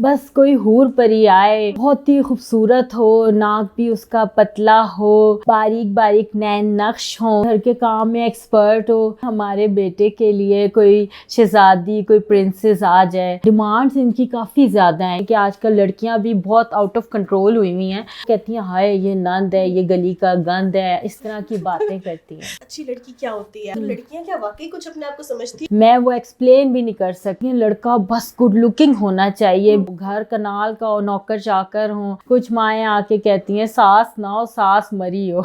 بس کوئی حور پری آئے, بہت ہی خوبصورت ہو, ناک بھی اس کا پتلا ہو, باریک باریک نین نقش ہو, گھر کے کام میں ایکسپرٹ ہو. ہمارے بیٹے کے لیے کوئی شہزادی, کوئی پرنسس آ جائے. ڈیمانڈس ان کی کافی زیادہ ہیں کہ آج کل لڑکیاں بھی بہت آؤٹ آف کنٹرول ہوئی ہوئی ہیں, کہتی ہیں ہائے یہ نند ہے, یہ گلی کا گند ہے, اس طرح کی باتیں کرتی ہیں. اچھی لڑکی کیا ہوتی ہے؟ لڑکیاں کیا واقعی کچھ اپنے آپ کو سمجھتی ہیں؟ میں وہ ایکسپلین بھی نہیں کر سکتی. لڑکا بس گڈ لکنگ ہونا چاہیے, گھر کنال کا ہو, نوکر چاکر ہوں. کچھ مائیں آ کے کہتی ہیں ساس نہ ہو ساس مری ہو.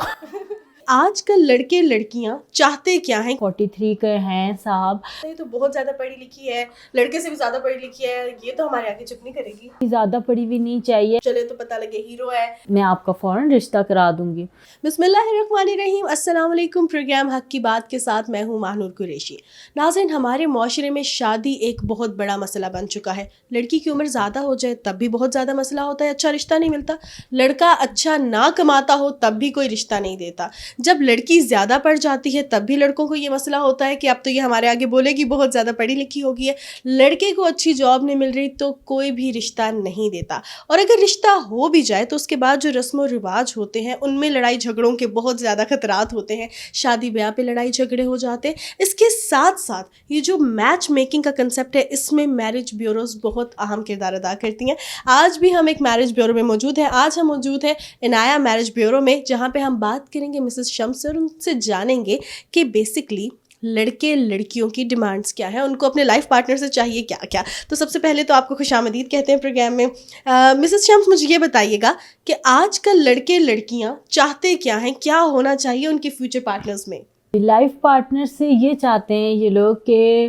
آج کل لڑکے لڑکیاں چاہتے کیا ہیں؟ 43 کے ہیں صاحب. یہ تو بہت زیادہ پڑھی لکھی ہے, لڑکے سے بھی زیادہ پڑھی لکھی ہے, یہ تو ہمارے آگے چپ نہیں کرے گی. زیادہ پڑھی بھی نہیں چاہیے, چلے تو پتہ لگے ہیرو ہے. میں آپ کا فوراً رشتہ کرا دوں گی. بسم اللہ الرحمن الرحیم. السلام علیکم. پروگرام حق کی بات کے ساتھ میں ہوں ماہنور قریشی. ناظرین, ہمارے معاشرے میں شادی ایک بہت بڑا مسئلہ بن چکا ہے. لڑکی کی عمر زیادہ ہو جائے تب بھی بہت زیادہ مسئلہ ہوتا ہے, اچھا رشتہ نہیں ملتا. لڑکا اچھا نہ کماتا ہو تب بھی کوئی رشتہ نہیں دیتا. جب لڑکی زیادہ پڑھ جاتی ہے تب بھی لڑکوں کو یہ مسئلہ ہوتا ہے کہ اب تو یہ ہمارے آگے بولے گی بہت زیادہ پڑھی لکھی ہوگی ہے. لڑکے کو اچھی جاب نہیں مل رہی تو کوئی بھی رشتہ نہیں دیتا, اور اگر رشتہ ہو بھی جائے تو اس کے بعد جو رسم و رواج ہوتے ہیں ان میں لڑائی جھگڑوں کے بہت زیادہ خطرات ہوتے ہیں. شادی بیاہ پہ لڑائی جھگڑے ہو جاتے ہیں. اس کے ساتھ ساتھ یہ جو میچ میکنگ کا کنسیپٹ ہے اس میں میرج بیوروز بہت اہم کردار ادا کرتی ہیں. آج بھی ہم ایک میرج بیورو میں موجود ہیں. آج ہم موجود ہیں عنایہ میرج بیورو میں, جہاں پہ ہم بات کریں گے مسز شمس سے, اور ان سے جانیں گے کہ بیسکلی لڑکے لڑکیوں کی ڈیمانڈس کیا ہیں, ان کو اپنے لائف پارٹنر سے چاہیے کیا کیا. تو سب سے پہلے تو آپ کو خوش آمدید کہتے ہیں پروگرام میں. مسز شمس, مجھے یہ بتائیے گا کہ آج کل لڑکے لڑکیاں چاہتے کیا ہیں, کیا ہونا چاہیے ان کے فیوچر پارٹنرز میں؟ لائف پارٹنر سے یہ چاہتے ہیں یہ لوگ کہ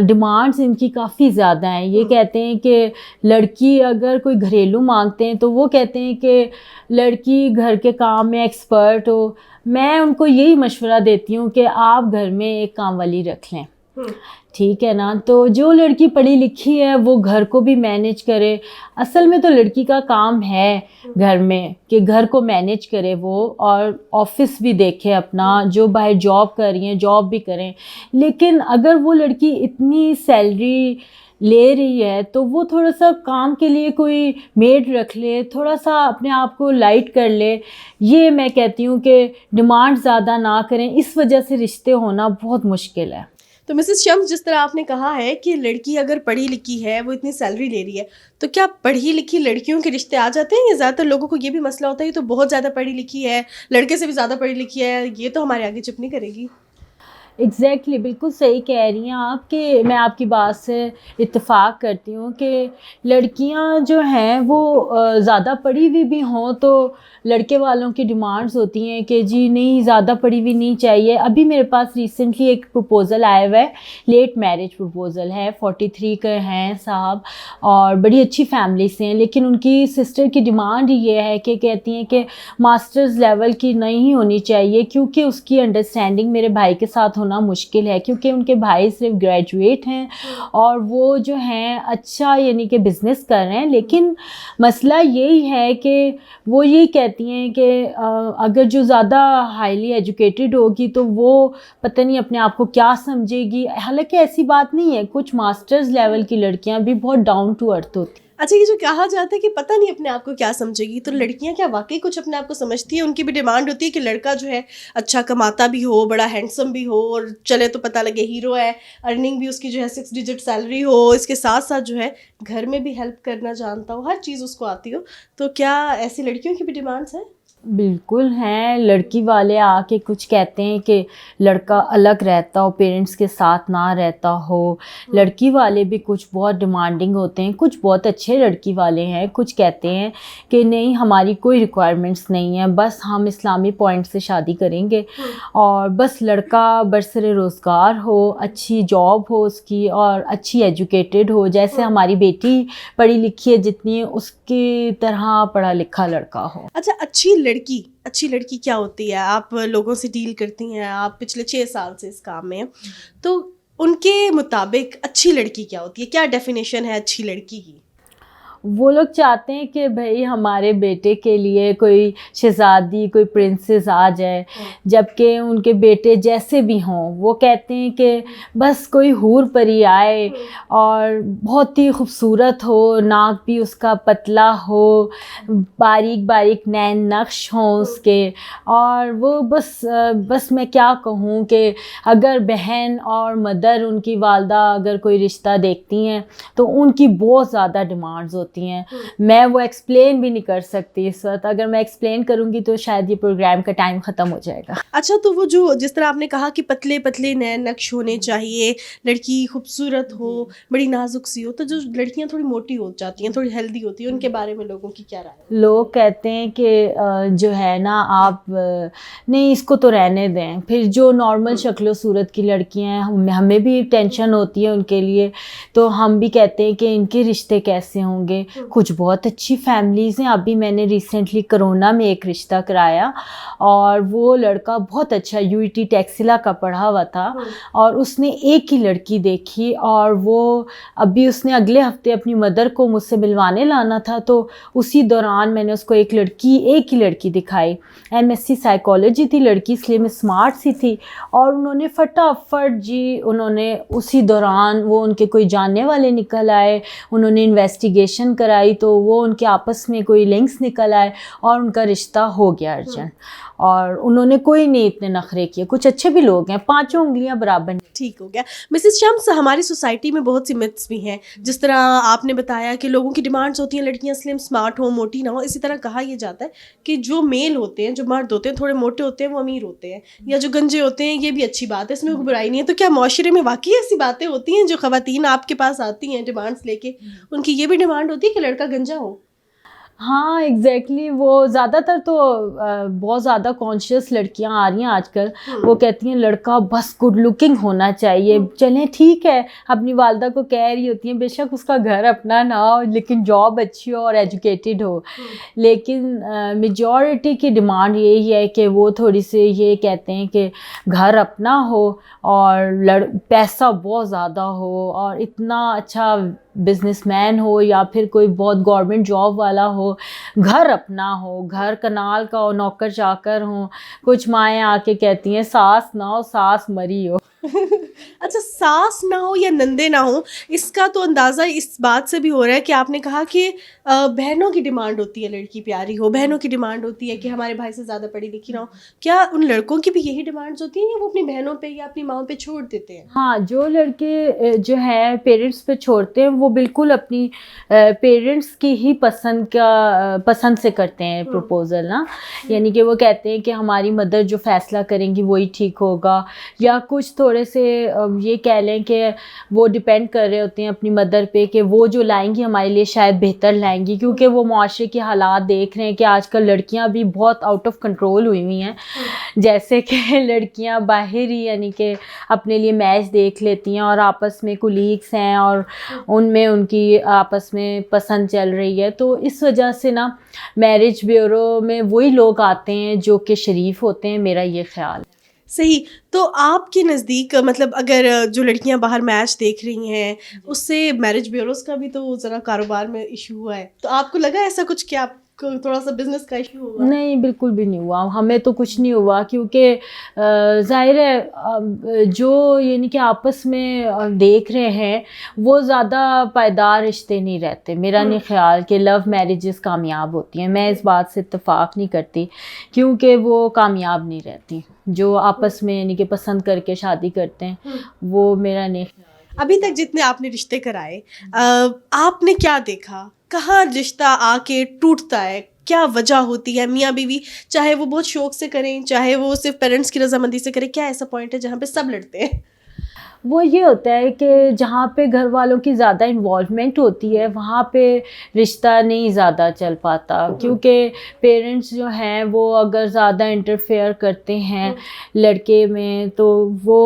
ڈیمانڈس ان کی کافی زیادہ ہیں. یہ کہتے ہیں کہ لڑکی اگر کوئی گھریلو مانگتے ہیں تو وہ کہتے ہیں کہ لڑکی گھر کے کام میں ایکسپرٹ ہو. میں ان کو یہی مشورہ دیتی ہوں کہ آپ گھر میں ایک کام والی رکھ لیں, ٹھیک ہے نا. تو جو لڑکی پڑھی لکھی ہے وہ گھر کو بھی مینیج کرے. اصل میں تو لڑکی کا کام ہے گھر میں کہ گھر کو مینیج کرے وہ, اور آفس بھی دیکھے اپنا, جو باہر جاب کر رہی ہیں جاب بھی کریں. لیکن اگر وہ لڑکی اتنی سیلری لے رہی ہے تو وہ تھوڑا سا کام کے لیے کوئی میڈ رکھ لے, تھوڑا سا اپنے آپ کو لائٹ کر لے. یہ میں کہتی ہوں کہ ڈیمانڈ زیادہ نہ کریں, اس وجہ سے رشتے ہونا بہت مشکل ہے. تو مسز شمس, جس طرح آپ نے کہا ہے کہ لڑکی اگر پڑھی لکھی ہے, وہ اتنی سیلری لے رہی ہے, تو کیا پڑھی لکھی لڑکیوں کے رشتے آ جاتے ہیں؟ یا زیادہ تر لوگوں کو یہ بھی مسئلہ ہوتا ہے یہ تو بہت زیادہ پڑھی لکھی ہے, لڑکے سے بھی زیادہ پڑھی لکھی ہے, یہ تو ہمارے آگے چپ نہیں کرے گی؟ ایگزیکٹلی, بالکل صحیح کہہ رہی ہیں آپ کہ میں آپ کی بات سے اتفاق کرتی ہوں کہ لڑکیاں جو ہیں وہ زیادہ پڑھی ہوئی بھی ہوں تو لڑکے والوں کی ڈیمانڈز ہوتی ہیں کہ جی نہیں زیادہ پڑھی ہوئی نہیں چاہیے. ابھی میرے پاس ریسنٹلی ایک پروپوزل آیا ہوا ہے, لیٹ میرج پروپوزل ہے, 43 کے ہیں صاحب, اور بڑی اچھی فیملی سے ہیں. لیکن ان کی سسٹر کی ڈیمانڈ یہ ہے کہ کہتی ہیں کہ ماسٹرز لیول کی نہیں ہونی چاہیے, کیونکہ اس کی انڈرسٹینڈنگ میرے بھائی کے ساتھ ہونا مشکل ہے, کیونکہ ان کے بھائی صرف گریجویٹ ہیں اور وہ جو ہیں اچھا یعنی کہ بزنس کر رہے ہیں. لیکن مسئلہ یہی ہے کہ وہ یہی کہتی ہیں کہ اگر جو زیادہ ہائیلی ایجوکیٹڈ ہوگی تو وہ پتہ نہیں اپنے آپ کو کیا سمجھے گی. حالانکہ ایسی بات نہیں ہے, کچھ ماسٹرز لیول کی لڑکیاں بھی بہت ڈاؤن ٹو ارتھ ہوتی ہیں. اچھا, یہ جو کہا جاتا ہے کہ پتہ نہیں اپنے آپ کو کیا سمجھے گی, تو لڑکیاں کیا واقعی کچھ اپنے آپ کو سمجھتی ہیں؟ ان کی بھی ڈیمانڈ ہوتی ہے کہ لڑکا جو ہے اچھا کماتا بھی ہو, بڑا ہینڈسم بھی ہو, اور چلے تو پتہ لگے ہیرو ہے, ارننگ بھی اس کی جو ہے 6 ڈیجٹ سیلری ہو, اس کے ساتھ ساتھ جو ہے گھر میں بھی ہیلپ کرنا جانتا ہو, ہر چیز اس کو آتی ہو. تو کیا ایسی لڑکیوں کی بھی ڈیمانڈس ہیں؟ بالکل ہیں. لڑکی والے آ کے کچھ کہتے ہیں کہ لڑکا الگ رہتا ہو, پیرنٹس کے ساتھ نہ رہتا ہو. لڑکی والے بھی کچھ بہت ڈیمانڈنگ ہوتے ہیں, کچھ بہت اچھے لڑکی والے ہیں. کچھ کہتے ہیں کہ نہیں ہماری کوئی ریکوائرمنٹس نہیں ہیں, بس ہم اسلامی پوائنٹ سے شادی کریں گے, اور بس لڑکا برسر روزگار ہو, اچھی جاب ہو اس کی, اور اچھی ایجوکیٹڈ ہو, جیسے ہماری بیٹی پڑھی لکھی ہے جتنی اس کی طرح پڑھا لکھا لڑکا ہو. اچھا, اچھی لڑکی کیا ہوتی ہے؟ آپ لوگوں سے ڈیل کرتی ہیں, آپ پچھلے 6 سال سے اس کام میں ہیں, تو ان کے مطابق اچھی لڑکی کیا ہوتی ہے؟ کیا ڈیفینیشن ہے اچھی لڑکی کی؟ وہ لوگ چاہتے ہیں کہ بھئی ہمارے بیٹے کے لیے کوئی شہزادی کوئی پرنسس آ جائے، جبکہ ان کے بیٹے جیسے بھی ہوں وہ کہتے ہیں کہ بس کوئی حور پری آئے اور بہت ہی خوبصورت ہو، ناک بھی اس کا پتلا ہو، باریک باریک نین نقش ہوں اس کے، اور وہ بس میں کیا کہوں کہ اگر بہن اور مدر ان کی والدہ اگر کوئی رشتہ دیکھتی ہیں تو ان کی بہت زیادہ ڈیمانڈز ہوتی ہیں. میں وہ ایکسپلین بھی نہیں کر سکتی اس وقت، اگر میں ایکسپلین کروں گی تو شاید یہ پروگرام کا ٹائم ختم ہو جائے گا. اچھا، تو وہ جو جس طرح آپ نے کہا کہ پتلے پتلے نئے نقش ہونے چاہیے، لڑکی خوبصورت ہو، بڑی نازک سی ہو، تو جو لڑکیاں تھوڑی موٹی ہو جاتی ہیں، تھوڑی ہیلدی ہوتی ہیں، ان کے بارے میں لوگوں کی کیا رائے ہے؟ لوگ کہتے ہیں کہ جو ہے نا آپ نہیں اس کو تو رہنے دیں. پھر جو نارمل شکل و صورت کی لڑکیاں ہیں ہمیں بھی ٹینشن ہوتی ہے ان کے لیے، تو ہم بھی کہتے ہیں کہ ان کے رشتے کیسے ہوں گے. کچھ بہت اچھی فیملیز ہیں. ابھی میں نے ریسنٹلی کرونا میں ایک رشتہ کرایا اور وہ لڑکا بہت اچھا UET ٹیکسلا کا پڑھا ہوا تھا، اور اس نے ایک ہی لڑکی دیکھی، اور وہ ابھی اس نے اگلے ہفتے اپنی مدر کو مجھ سے ملوانے لانا تھا، تو اسی دوران میں نے اس کو ایک ہی لڑکی دکھائی. MSc سائیکالوجی تھی لڑکی، اس لیے میں اسمارٹ سی تھی، اور انہوں نے فٹافٹ انہوں نے اسی دوران وہ ان کے کوئی جاننے والے نکل آئے، انہوں نے انویسٹیگیشن کرائی تو وہ ان کے آپس میں کوئی لنکس نکل آئے اور ان کا رشتہ ہو گیا ارجنٹ. اور انہوں نے کوئی نہیں اتنے نخرے کیے. کچھ اچھے بھی لوگ ہیں، 5 انگلیاں برابر. ٹھیک ہو گیا. مسز شمس، ہماری سوسائٹی میں بہت سی متس بھی ہیں، جس طرح آپ نے بتایا کہ لوگوں کی ڈیمانڈس ہوتی ہیں لڑکیاں سلم اسمارٹ ہوں، موٹی نہ ہو. اسی طرح کہا یہ جاتا ہے کہ جو میل ہوتے ہیں، جو مرد ہوتے ہیں تھوڑے موٹے ہوتے ہیں وہ امیر ہوتے ہیں، یا جو گنجے ہوتے ہیں یہ بھی اچھی بات ہے، اس میں کوئی برائی نہیں ہے. تو کیا معاشرے میں واقعی ایسی باتیں ہوتی ہیں جو خواتین آپ کے پاس آتی ہیں ڈیمانڈس لے کے، ان کی یہ بھی ڈیمانڈ ہوتی ہے کہ لڑکا گنجا ہو؟ ہاں ایگزیکٹلی. وہ زیادہ تر تو بہت زیادہ کانشیس لڑکیاں آ رہی ہیں آج کل. وہ کہتی ہیں لڑکا بس گڈ لکنگ ہونا چاہیے. چلیں ٹھیک ہے، اپنی والدہ کو کہہ رہی ہوتی ہیں بے شک اس کا گھر اپنا نہ ہو لیکن جاب اچھی ہو اور ایجوکیٹڈ ہو. لیکن میجورٹی کی ڈیمانڈ یہی ہے کہ وہ تھوڑی سی یہ کہتے ہیں کہ گھر اپنا ہو اور پیسہ بہت زیادہ ہو اور اتنا اچھا بزنس مین ہو یا پھر کوئی بہت گورنمنٹ جاب والا ہو، گھر اپنا ہو، گھر کنال کا ہو، نوکر چاکر ہوں. کچھ مائیں آ کے کہتی ہیں ساس نہ ہو، ساس مری ہو. اچھا، ساس نہ ہو یا نندے نہ ہو، اس کا تو اندازہ اس بات سے بھی ہو رہا ہے کہ آپ نے کہا کہ بہنوں کی ڈیمانڈ ہوتی ہے لڑکی پیاری ہو، بہنوں کی ڈیمانڈ ہوتی ہے کہ ہمارے بھائی سے زیادہ پڑھی لکھی نہ ہو. کیا ان لڑکوں کی بھی یہی ڈیمانڈز ہوتی ہیں یا وہ اپنی بہنوں پہ یا اپنی ماؤں پہ چھوڑ دیتے ہیں؟ ہاں، جو لڑکے جو ہیں پیرنٹس پہ چھوڑتے ہیں وہ بالکل اپنی پیرنٹس کی ہی پسند سے کرتے ہیں پروپوزل نا. یعنی کہ وہ کہتے ہیں کہ ہماری مدر جو فیصلہ کریں گی وہی ٹھیک ہوگا، یا کچھ تھوڑے سے یہ کہہ لیں کہ وہ ڈپینڈ کر رہے ہوتے ہیں اپنی مدر پہ کہ وہ جو لائیں گی ہمارے لیے شاید بہتر لائیں گی، کیونکہ وہ معاشرے کے حالات دیکھ رہے ہیں کہ آج کل لڑکیاں بھی بہت آؤٹ آف کنٹرول ہوئی ہوئی ہیں. جیسے کہ لڑکیاں باہر ہی یعنی کہ اپنے لیے میچ دیکھ لیتی ہیں اور آپس میں کولیگس ہیں اور ان میں ان کی آپس میں پسند چل رہی ہے. تو اس وجہ سے نا میرج بیورو میں وہی لوگ آتے ہیں جو کہ شریف ہوتے ہیں، میرا یہ خیال ہے. صحیح. تو آپ کے نزدیک مطلب اگر جو لڑکیاں باہر میچ دیکھ رہی ہیں اس سے میرج بیوروز کا بھی تو ذرا کاروبار میں ایشو ہوا ہے، تو آپ کو لگا ایسا کچھ کہ آپ کو تھوڑا سا بزنس کا ایشو ہوا؟ نہیں، بالکل بھی نہیں ہوا. ہمیں تو کچھ نہیں ہوا کیونکہ ظاہر ہے جو یعنی کہ آپس میں دیکھ رہے ہیں وہ زیادہ پائیدار رشتے نہیں رہتے. میرا نہیں خیال کہ لو میرجز کامیاب ہوتی ہیں. میں اس بات سے اتفاق نہیں کرتی کیونکہ وہ کامیاب نہیں رہتی. جو آپس میں یعنی کہ پسند کر کے شادی کرتے ہیں وہ میرا نہیں خیال. ابھی تک جتنے آپ نے رشتے کرائے آپ نے کیا دیکھا؟ کہاں رشتہ آ کے ٹوٹتا ہے؟ کیا وجہ ہوتی ہے؟ میاں بیوی چاہے وہ بہت شوق سے کریں، چاہے وہ صرف پیرنٹس کی رضامندی سے کریں، کیا ایسا پوائنٹ ہے جہاں پہ سب لڑتے ہیں؟ وہ یہ ہوتا ہے کہ جہاں پہ گھر والوں کی زیادہ انوالومنٹ ہوتی ہے وہاں پہ رشتہ نہیں زیادہ چل پاتا، کیونکہ پیرنٹس جو ہیں وہ اگر زیادہ انٹرفیئر کرتے ہیں لڑکے میں تو وہ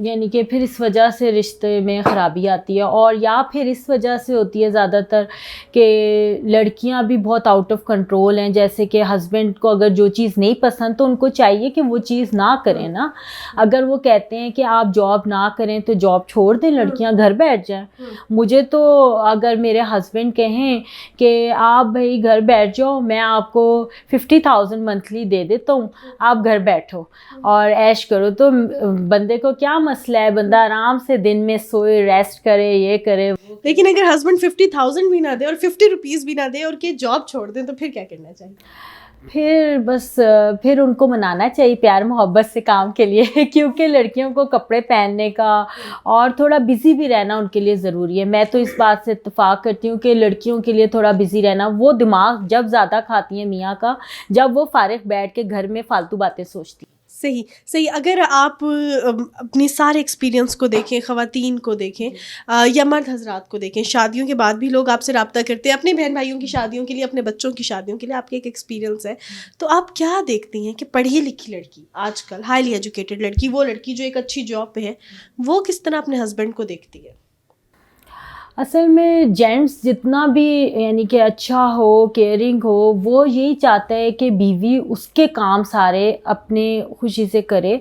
یعنی کہ پھر اس وجہ سے رشتے میں خرابی آتی ہے. اور یا پھر اس وجہ سے ہوتی ہے زیادہ تر کہ لڑکیاں بھی بہت آؤٹ آف کنٹرول ہیں. جیسے کہ ہسبینڈ کو اگر جو چیز نہیں پسند تو ان کو چاہیے کہ وہ چیز نہ کریں نا. اگر وہ کہتے ہیں کہ آپ جاب نہ کریں کریں تو جاب چھوڑ دیں لڑکیاں, گھر بیٹھ جائیں. مجھے تو اگر میرے ہسبینڈ کہیں کہ آپ بھائی گھر بیٹھ جاؤ, میں آپ کو 50,000 منتھلی دے دیتا ہوں, آپ گھر بیٹھو اور عیش کرو, تو بندے کو کیا مسئلہ ہے, بندہ آرام سے دن میں سوئے, ریسٹ کرے, یہ کرے. لیکن اگر ہسبینڈ 50,000 بھی نہ دے اور 50 روپیز بھی نہ دے اور کہ جاب چھوڑ دیں تو پھر کیا کرنا چاہیے؟ پھر ان کو منانا چاہیے پیار محبت سے کام کے لیے, کیونکہ لڑکیوں کو کپڑے پہننے کا اور تھوڑا بزی بھی رہنا ان کے لیے ضروری ہے. میں تو اس بات سے اتفاق کرتی ہوں کہ لڑکیوں کے لیے تھوڑا بزی رہنا, وہ دماغ جب زیادہ کھاتی ہیں میاں کا, جب وہ فارغ بیٹھ کے گھر میں فالتو باتیں سوچتی ہیں. صحیح. اگر آپ اپنی سارے ایکسپیرینس کو دیکھیں, خواتین کو دیکھیں یا مرد حضرات کو دیکھیں, شادیوں کے بعد بھی لوگ آپ سے رابطہ کرتے ہیں اپنے بہن بھائیوں کی شادیوں کے لیے, اپنے بچوں کی شادیوں کے لیے, آپ کے ایک ایکسپیرینس ہے, تو آپ کیا دیکھتی ہیں کہ پڑھی لکھی لڑکی آج کل, ہائیلی ایجوکیٹڈ لڑکی, وہ لڑکی جو ایک اچھی جاب پہ ہے, وہ کس طرح اپنے ہسبینڈ کو دیکھتی ہے؟ اصل میں جینٹس جتنا بھی یعنی کہ اچھا ہو, کیئرنگ ہو, وہ یہی چاہتا ہے کہ بیوی اس کے کام سارے اپنے خوشی سے کرے.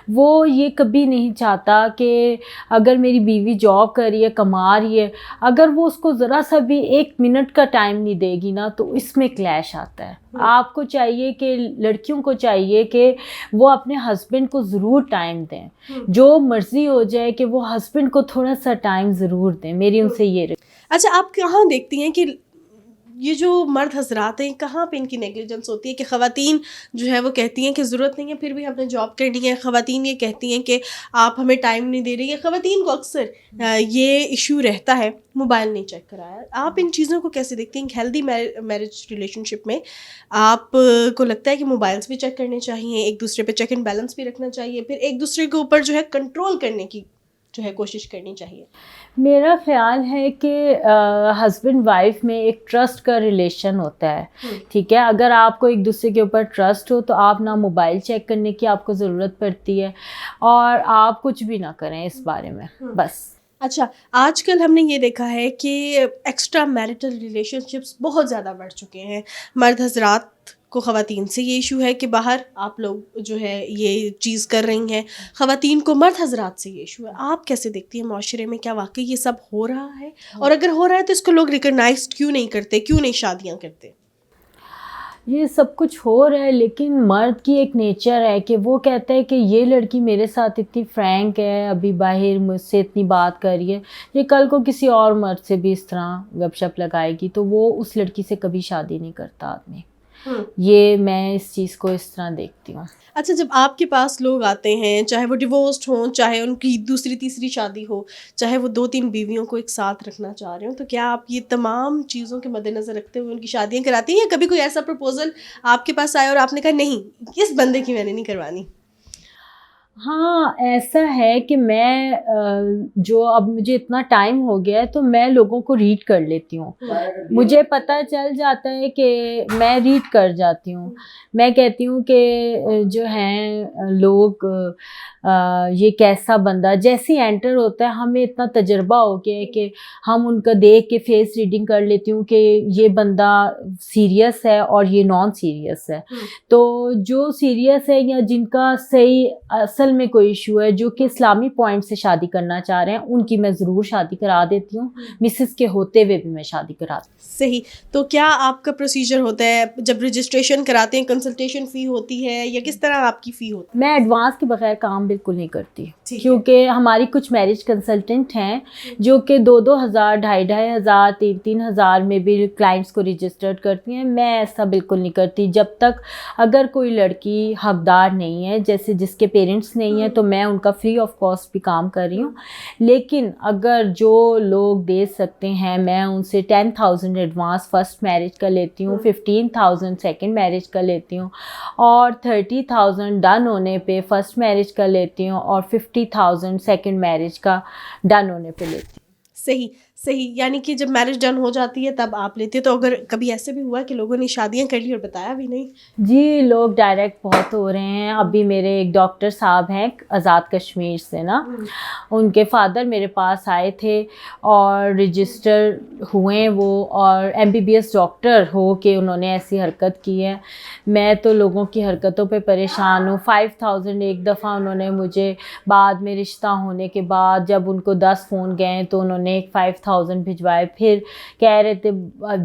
وہ یہ کبھی نہیں چاہتا کہ اگر میری بیوی جاب کر رہی ہے, کما رہی ہے, اگر وہ اس کو ذرا سا بھی 1 منٹ کا ٹائم نہیں دے گی نا, تو اس میں کلیش آتا ہے. آپ کو چاہیے کہ لڑکیوں کو چاہیے کہ وہ اپنے ہسبینڈ کو ضرور ٹائم دیں, جو مرضی ہو جائے کہ وہ ہسبینڈ کو تھوڑا سا ٹائم ضرور دیں. میری ان سے یہ. اچھا, آپ کہاں دیکھتی ہیں کہ یہ جو مرد حضرات ہیں کہاں پہ ان کی نیگلیجنس ہوتی ہے کہ خواتین جو ہے وہ کہتی ہیں کہ ضرورت نہیں ہے پھر بھی ہم نے جاب کرنی ہے, خواتین یہ کہتی ہیں کہ آپ ہمیں ٹائم نہیں دے رہی ہے, خواتین کو اکثر یہ ایشو رہتا ہے موبائل نہیں چیک کرایا. آپ ان چیزوں کو کیسے دیکھتی ہیں؟ ہیلدی میرج ریلیشن شپ میں آپ کو لگتا ہے کہ موبائلس بھی چیک کرنے چاہیے, ایک دوسرے پہ چیک اینڈ بیلنس بھی رکھنا چاہیے, پھر ایک دوسرے کے اوپر جو ہے کنٹرول کرنے کی جو ہے کوشش کرنی چاہیے؟ میرا خیال ہے کہ ہسبینڈ وائف میں ایک ٹرسٹ کا ریلیشن ہوتا ہے, ٹھیک ہے. اگر آپ کو ایک دوسرے کے اوپر ٹرسٹ ہو تو آپ نہ موبائل چیک کرنے کی آپ کو ضرورت پڑتی ہے اور آپ کچھ بھی نہ کریں اس بارے میں, بس. اچھا, آج کل ہم نے یہ دیکھا ہے کہ ایکسٹرا میرٹل ریلیشن شپس بہت زیادہ بڑھ چکے ہیں. مرد حضرات کو خواتین سے یہ ایشو ہے کہ باہر آپ لوگ جو ہے یہ چیز کر رہی ہیں, خواتین کو مرد حضرات سے یہ ایشو ہے. آپ کیسے دیکھتی ہیں معاشرے میں, کیا واقعی یہ سب ہو رہا ہے؟ اور اگر ہو رہا ہے تو اس کو لوگ ریکگنائز کیوں نہیں کرتے, کیوں نہیں شادیاں کرتے؟ یہ سب کچھ ہو رہا ہے, لیکن مرد کی ایک نیچر ہے کہ وہ کہتا ہے کہ یہ لڑکی میرے ساتھ اتنی فرینک ہے, ابھی باہر مجھ سے اتنی بات کر رہی ہے, یہ کل کو کسی اور مرد سے بھی اس طرح گپ شپ لگائے گی, تو وہ اس لڑکی سے کبھی شادی نہیں کرتا آدمی. یہ میں اس چیز کو اس طرح دیکھتی ہوں. اچھا, جب آپ کے پاس لوگ آتے ہیں, چاہے وہ ڈیورسڈ ہوں, چاہے ان کی دوسری تیسری شادی ہو, چاہے وہ 2-3 بیویوں کو ایک ساتھ رکھنا چاہ رہے ہوں, تو کیا آپ یہ تمام چیزوں کے مد نظر رکھتے ہوئے ان کی شادیاں کراتی ہیں, یا کبھی کوئی ایسا پرپوزل آپ کے پاس آیا اور آپ نے کہا نہیں اس بندے کی میں نے نہیں کروانی؟ ہاں, ایسا ہے کہ میں جو اب مجھے اتنا ٹائم ہو گیا ہے تو میں لوگوں کو ریڈ کر لیتی ہوں. مجھے پتہ چل جاتا ہے کہ میں ریڈ کر جاتی ہوں. میں کہتی ہوں کہ جو ہیں لوگ یہ کیسا بندہ جیسے انٹر ہوتا ہے, ہمیں اتنا تجربہ ہو گیا ہے کہ ہم ان کا دیکھ کے فیس ریڈنگ کر لیتی ہوں کہ یہ بندہ سیریس ہے اور یہ نان سیریس ہے. تو جو سیریس ہے یا جن کا صحیح اصل میں کوئی ایشو ہے, جو کہ اسلامی پوائنٹ سے شادی کرنا چاہ رہے ہیں, ان کی میں ضرور شادی کرا دیتی ہوں. مسز کے ہوتے ہوئے بھی میں شادی کرا دیتی ہوں. صحیح. تو کیا آپ کا پروسیجر ہوتا ہے جب رجسٹریشن کراتے ہیں, کنسلٹیشن فی ہوتی ہے یا کس طرح آپ کی فی ہوتی ہے؟ میں ایڈوانس کے بغیر کام بالکل نہیں کرتی, کیونکہ ہماری کچھ میرج کنسلٹنٹ ہیں جو کہ 2-2 ہزار, 2,500 ہزار, 3-3 ہزار میں بھی کلائنٹس کو رجسٹرڈ کرتی ہیں. میں ایسا بالکل نہیں کرتی. جب تک اگر کوئی لڑکی حقدار نہیں ہے, جیسے جس کے پیرنٹس نہیں ہیں, تو میں ان کا فری آف کاسٹ بھی کام کر رہی ہوں. لیکن اگر جو لوگ دے سکتے ہیں, میں ان سے 10,000 ایڈوانس فرسٹ میرج کا لیتی ہوں, 15,000 سیکنڈ میرج کا لیتی ہوں, اور 30,000 ڈن ہونے پہ فرسٹ میرج کا لیتی ہوں, اور 50,000 سیکنڈ میرج کا ڈن ہونے پہ لیتی ہوں. صحیح. صحیح, یعنی کہ جب میرج ڈن ہو جاتی ہے تب آپ لیتے. تو اگر کبھی ایسے بھی ہوا کہ لوگوں نے شادیاں کر لی اور بتایا بھی نہیں؟ جی لوگ ڈائریکٹ بہت ہو رہے ہیں. ابھی میرے ایک ڈاکٹر صاحب ہیں آزاد کشمیر سے نا, ان کے فادر میرے پاس آئے تھے اور رجسٹر ہوئے وہ, اور MBBS ڈاکٹر ہو کہ انہوں نے ایسی حرکت کی ہے. میں تو لوگوں کی حرکتوں پہ پریشان ہوں. 5000 ایک دفعہ انہوں نے مجھے, بعد میں رشتہ ہونے کے بعد جب ان کو 10 فون گئے تو انہوں نے 5000 بھجوائے. پھر کہہ رہے تھے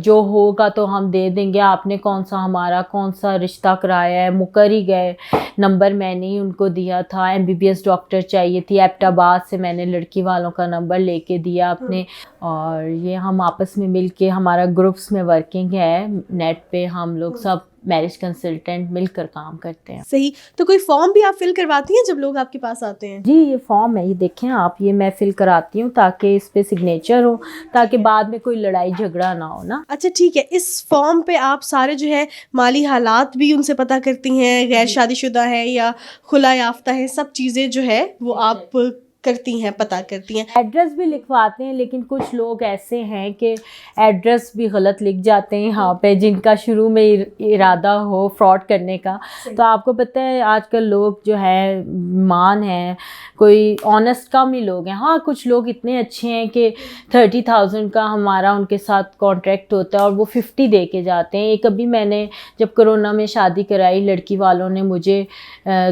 جو ہوگا تو ہم دے دیں گے, آپ نے کون سا ہمارا کون سا رشتہ کرایا ہے, مکر ہی گئے. نمبر میں نے ہی ان کو دیا تھا, MBBS ڈاکٹر چاہیے تھی ایبٹ آباد سے, میں نے لڑکی والوں کا نمبر لے کے دیا اپنے. اور یہ ہم آپس میں مل کے, ہمارا گروپس میں ورکنگ ہے نیٹ پہ, ہم لوگ سب میرج کنسلٹنٹ مل کر کام کرتے ہیں. صحیح. تو کوئی فارم بھی آپ فل کرواتی ہیں جب لوگ آپ کے پاس آتے ہیں؟ جی یہ فارم ہے, یہ دیکھیں آپ, یہ میں فل کراتی ہوں تاکہ اس پہ سگنیچر ہو, تاکہ بعد میں کوئی لڑائی جھگڑا نہ ہو نا. اچھا ٹھیک ہے. اس فارم پہ آپ سارے جو ہے مالی حالات بھی ان سے پتہ کرتی ہیں, غیر شادی شدہ ہے یا خلا یافتہ ہے, سب چیزیں جو ہے وہ آپ کرتی ہیں, پتہ کرتی ہیں. ایڈریس بھی لکھواتے ہیں, لیکن کچھ لوگ ایسے ہیں کہ ایڈریس بھی غلط لکھ جاتے ہیں یہاں پہ, جن کا شروع میں ارادہ ہو فراڈ کرنے کا. تو آپ کو پتہ ہے آج کل لوگ جو ہے مان ہیں, کوئی آنیسٹ کم ہی لوگ ہیں. ہاں کچھ لوگ اتنے اچھے ہیں کہ 30,000 کا ہمارا ان کے ساتھ کانٹریکٹ ہوتا ہے اور وہ 50 دے کے جاتے ہیں. ایک ابھی میں نے جب کرونا میں شادی کرائی, لڑکی والوں نے مجھے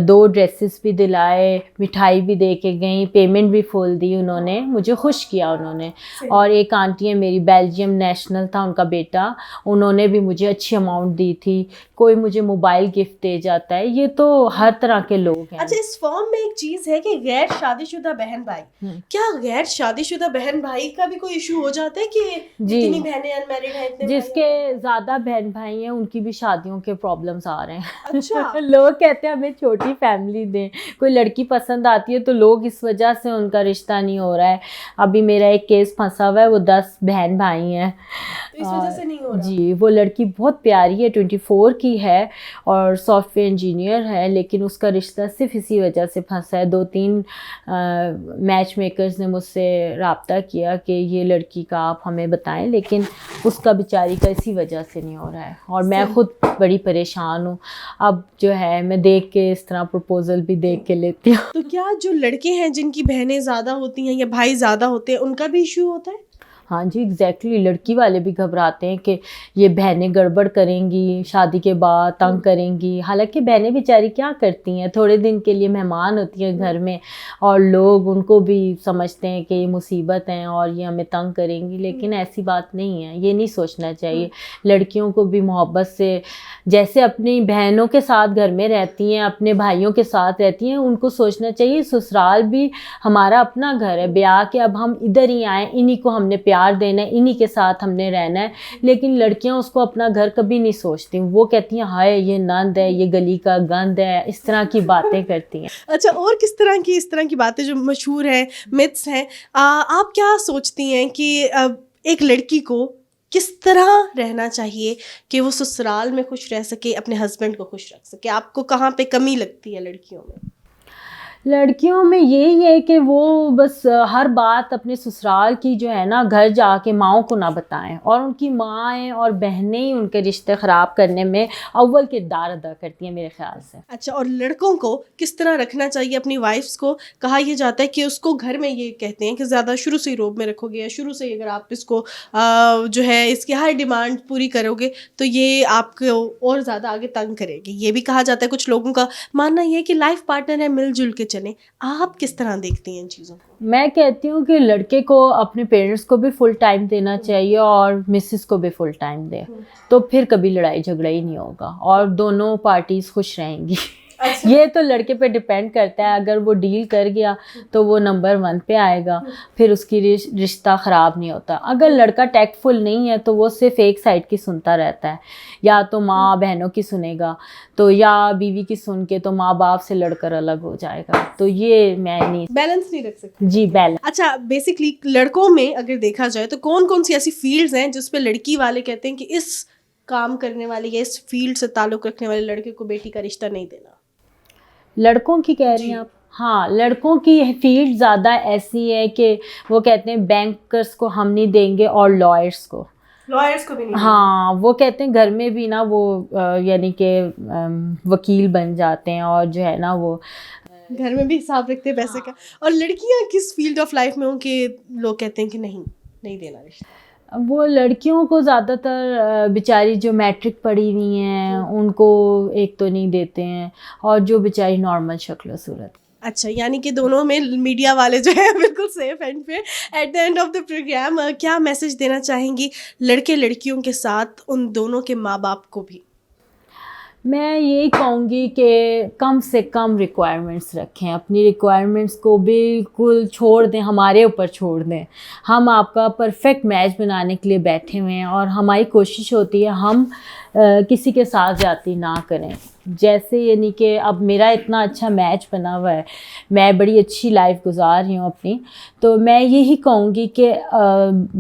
2 ڈریسز بھی دلائے, مٹھائی بھی دے کے گئیں, پیمنٹ بھی فل دی انہوں نے, مجھے خوش کیا انہوں نے. اور ایک آنٹی ہے میری, بیلجیم نیشنل تھا ان کا بیٹا, انہوں نے بھی مجھے اچھی اماؤنٹ دی تھی. کوئی مجھے موبائل گفٹ دے جاتا ہے. یہ تو ہر طرح کے لوگ ہیں. اچھا اس فارم میں ایک چیز ہے کہ غیر شادی شدہ بہن بھائی, کیا غیر شادی شدہ بہن بھائی کا بھی کوئی ایشو ہو جاتا ہے کہ جتنی بہنیں ان میرڈ ہیں, جس کے زیادہ بہن بھائی ہیں ان کی بھی شادیوں کے پرابلمس آ رہے ہیں. اچھا لوگ کہتے ہیں ہمیں چھوٹی فیملی دیں, کوئی لڑکی پسند آتی ہے تو لوگ اس وجہ سے ان کا رشتہ نہیں ہو رہا ہے. ابھی میرا ایک کیس پھنسا ہوا ہے, وہ 10 بہن بھائی ہیں, اس وجہ سے نہیں ہو رہا. جی وہ لڑکی بہت پیاری ہے, 24 کی ہے اور سافٹ ویئر انجینئر ہے, لیکن اس کا رشتہ صرف اسی وجہ سے پھنسا ہے. 2-3 میچ میکرز نے مجھ سے رابطہ کیا کہ یہ لڑکی کا آپ ہمیں بتائیں, لیکن اس کا بیچاری کا اسی وجہ سے نہیں ہو رہا ہے. اور میں خود بڑی پریشان ہوں. اب جو ہے میں دیکھ کے اس طرح پروپوزل بھی دیکھ کے لیتی ہوں. تو کیا جو لڑکے ہیں جن کی بہنیں زیادہ ہوتی ہیں یا بھائی زیادہ ہوتے ہیں, ان کا بھی ایشو ہوتا ہے؟ ہاں جی ایگزیکٹلی, لڑکی والے بھی گھبراتے ہیں کہ یہ بہنیں گڑبڑ کریں گی, شادی کے بعد تنگ کریں گی. حالانکہ بہنیں بیچاری کیا کرتی ہیں, تھوڑے دن کے لیے مہمان ہوتی ہیں گھر میں, اور لوگ ان کو بھی سمجھتے ہیں کہ یہ مصیبت ہیں اور یہ ہمیں تنگ کریں گی, لیکن ایسی بات نہیں ہے. یہ نہیں سوچنا چاہیے. لڑکیوں کو بھی محبت سے, جیسے اپنی بہنوں کے ساتھ گھر میں رہتی ہیں, اپنے بھائیوں کے ساتھ رہتی ہیں, ان کو سوچنا چاہیے سسرال بھی ہمارا اپنا گھر ہے. بیاہ کے اب ہم ادھر ہی آئیں, انہی کو ہم نے پیار دینا ہے, انہی کے ساتھ ہم نے رہنا ہے. لیکن لڑکیاں اس کو اپنا گھر کبھی نہیں سوچتی, وہ کہتی ہیں ہائے یہ نند ہے, یہ گلی کا گند ہے, اس طرح کی باتیں کرتی ہیں. اچھا اور کس طرح کی باتیں جو مشہور ہیں, متس ہیں, آپ کیا سوچتی ہیں کہ ایک لڑکی کو کس طرح رہنا چاہیے کہ وہ سسرال میں خوش رہ سکے, اپنے ہسبینڈ کو خوش رکھ سکے؟ آپ کو کہاں پہ کمی لگتی ہے لڑکیوں میں؟ لڑکیوں میں یہی ہے کہ وہ بس ہر بات اپنے سسرال کی جو ہے نا گھر جا کے ماؤں کو نہ بتائیں, اور ان کی مائیں اور بہنیں ہی ان کے رشتے خراب کرنے میں اول کردار ادا کرتی ہیں میرے خیال سے. اچھا اور لڑکوں کو کس طرح رکھنا چاہیے اپنی وائفس کو؟ کہا یہ جاتا ہے کہ اس کو گھر میں یہ کہتے ہیں کہ زیادہ شروع سے ہی روب میں رکھو گے, شروع سے اگر آپ اس کو جو ہے اس کی ہر ڈیمانڈ پوری کرو گے تو یہ آپ کو اور زیادہ آگے تنگ کرے گی. یہ بھی کہا جاتا ہے, کچھ لوگوں کا ماننا یہ ہے کہ لائف پارٹنر ہے, مل جل کے چلیں. آپ کس طرح دیکھتی ہیں ان چیزوں کو؟ میں کہتی ہوں کہ لڑکے کو اپنے پیرنٹس کو بھی فل ٹائم دینا چاہیے اور مسز کو بھی فل ٹائم دے, تو پھر کبھی لڑائی جھگڑا ہی نہیں ہوگا اور دونوں پارٹیز خوش رہیں گی. یہ تو لڑکے پہ ڈپینڈ کرتا ہے, اگر وہ ڈیل کر گیا تو وہ نمبر 1 پہ آئے گا, پھر اس کی رشتہ خراب نہیں ہوتا. اگر لڑکا ٹیکٹ فل نہیں ہے تو وہ صرف ایک سائڈ کی سنتا رہتا ہے, یا تو ماں بہنوں کی سنے گا, تو یا بیوی کی سن کے تو ماں باپ سے لڑ کر الگ ہو جائے گا. تو یہ میں نہیں, بیلنس نہیں رکھ سکتی. جی بیلنس. اچھا بیسکلی لڑکوں میں اگر دیکھا جائے تو کون سی ایسی فیلڈز ہیں جس پہ لڑکی والے کہتے ہیں کہ اس کام کرنے والے یا اس فیلڈ سے تعلق رکھنے والے لڑکے کو بیٹی کا رشتہ نہیں دینا؟ لڑکوں کی کہہ رہی ہیں آپ؟ ہاں لڑکوں کی فیلڈ زیادہ ایسی ہے کہ وہ کہتے ہیں بینکرس کو ہم نہیں دیں گے اور لائرس کو بھی نہیں. ہاں وہ کہتے ہیں گھر میں بھی نا وہ یعنی کہ وکیل بن جاتے ہیں اور جو ہے نا وہ گھر میں بھی حساب رکھتے ہیں پیسے کا. اور لڑکیاں کس فیلڈ آف لائف میں ہوں کہ لوگ کہتے ہیں کہ نہیں دینا رشتہ؟ وہ لڑکیوں کو زیادہ تر بیچاری جو میٹرک پڑھی ہوئی ہیں ان کو ایک تو نہیں دیتے ہیں، اور جو بیچاری نارمل شکل و صورت. اچھا، یعنی کہ دونوں میں میڈیا والے جو ہیں بالکل سیف اینڈ پہ. At the end of the programme کیا میسج دینا چاہیں گی لڑکے لڑکیوں کے ساتھ ان دونوں کے ماں باپ کو بھی؟ میں یہی کہوں گی کہ کم سے کم ریکوائرمنٹس رکھیں، اپنی ریکوائرمنٹس کو بالکل چھوڑ دیں، ہمارے اوپر چھوڑ دیں. ہم آپ کا پرفیکٹ میچ بنانے کے لیے بیٹھے ہوئے ہیں، اور ہماری کوشش ہوتی ہے ہم کسی کے ساتھ زیادتی نہ کریں. جیسے یعنی کہ اب میرا اتنا اچھا میچ بنا ہوا ہے، میں بڑی اچھی لائف گزار رہی ہوں اپنی، تو میں یہی کہوں گی کہ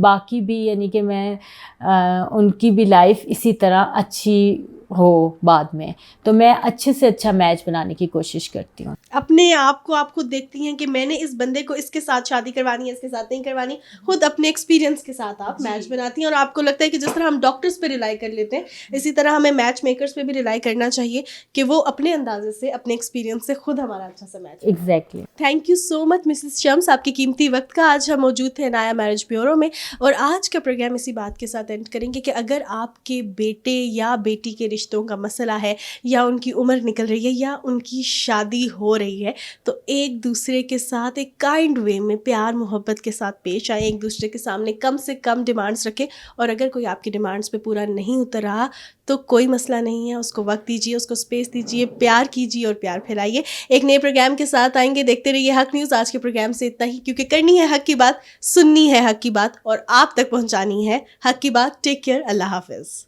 باقی بھی یعنی کہ میں ان کی بھی لائف اسی طرح اچھی ہو بعد میں، تو میں اچھے سے اچھا میچ بنانے کی کوشش کرتی ہوں. اپنے آپ کو آپ خود دیکھتی ہیں کہ میں نے اس بندے کو اس کے ساتھ شادی کروانی ہے، اس کے ساتھ نہیں کروانی، خود اپنے ایکسپیرینس کے ساتھ آپ میچ بناتی ہیں. اور آپ کو لگتا ہے کہ جس طرح ہم ڈاکٹرز پہ ریلائی کر لیتے ہیں، اسی طرح ہمیں میچ میکرز پہ بھی ریلائی کرنا چاہیے کہ وہ اپنے اندازے سے، اپنے ایکسپیرینس سے خود ہمارا اچھا سا match. Exactly. Thank you so much Mrs Shams, آپ کی قیمتی وقت کا. آج ہم موجود تھے عنایا میرج بیورو میں، اور آج کا پروگرام اسی بات کے ساتھ اینڈ کریں گے کہ اگر آپ کے بیٹے یا بیٹی کے رشتوں کا مسئلہ ہے، یا ان کی عمر نکل رہی ہے، یا ان کی شادی ہو رہی ہے، تو ایک دوسرے کے ساتھ ایک کائنڈ وے میں پیار محبت کے ساتھ پیش آئیں، ایک دوسرے کے سامنے کم سے کم ڈیمانڈس رکھیں. اور اگر کوئی آپ کی ڈیمانڈس پہ پورا نہیں اتر رہا تو کوئی مسئلہ نہیں ہے، اس کو وقت دیجیے، اس کو اسپیس دیجیے، پیار کیجیے اور پیار پھیلائیے. ایک نئے پروگرام کے ساتھ آئیں گے. دیکھتے رہیے حق نیوز. آج کے پروگرام سے اتنا ہی، کیونکہ کرنی ہے حق کی بات، سننی ہے حق کی بات، اور آپ تک پہنچانی ہے حق کی بات. Take care. اللہ حافظ.